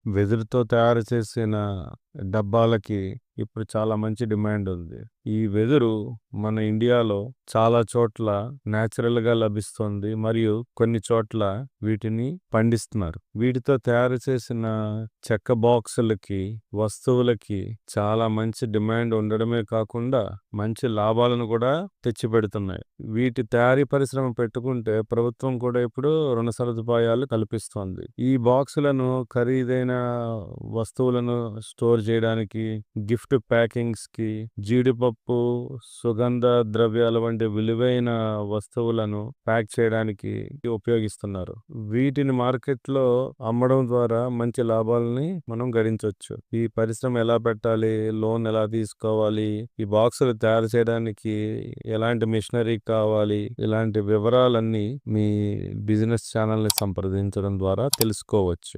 వెదురుతో తయారు చేసిన డబ్బాలకి ఇప్పుడు చాలా మంచి డిమాండ్ ఉంది. ఈ వెదురు మన ఇండియాలో చాలా చోట్ల న్యాచురల్‌గా లభిస్తుంది. మరియు కొన్ని చోట్ల వీటిని పండిస్తున్నారు. వీటితో తయారు చేసిన చెక్క బాక్సులకి, వస్తువులకి చాలా మంచి డిమాండ్ ఉండడమే కాకుండా మంచి లాభాలను కూడా తెచ్చిపెడుతున్నాయి. వీటి తయారీ పరిశ్రమ పెట్టుకుంటే ప్రభుత్వం కూడా ఇప్పుడు రుణ సదుపాయాలు కల్పిస్తోంది. ఈ బాక్సులను ఖరీదైన వస్తువులను స్టోర్ చేయడానికి, గిఫ్ట్ ప్యాకింగ్స్‌కి, జీడిపప్పు, సుగంధ ద్రవ్యాల వంటి విలువైన వస్తువులను ప్యాక్ చేయడానికి ఉపయోగిస్తున్నారు. వీటిని మార్కెట్‌లో అమ్మడం ద్వారా మంచి లాభాలని మనం గడించొచ్చు. ఈ పరిశ్రమ ఎలా పెట్టాలి? లోన్ ఎలా తీసుకోవాలి? ఈ బాక్సులు తయారు చేయడానికి ఎలాంటి మిషనరీ కావాలి? ఇలాంటి వివరాలన్నీ మీ బిజినెస్ ఛానల్‌ని సంప్రదించడం ద్వారా తెలుసుకోవచ్చు.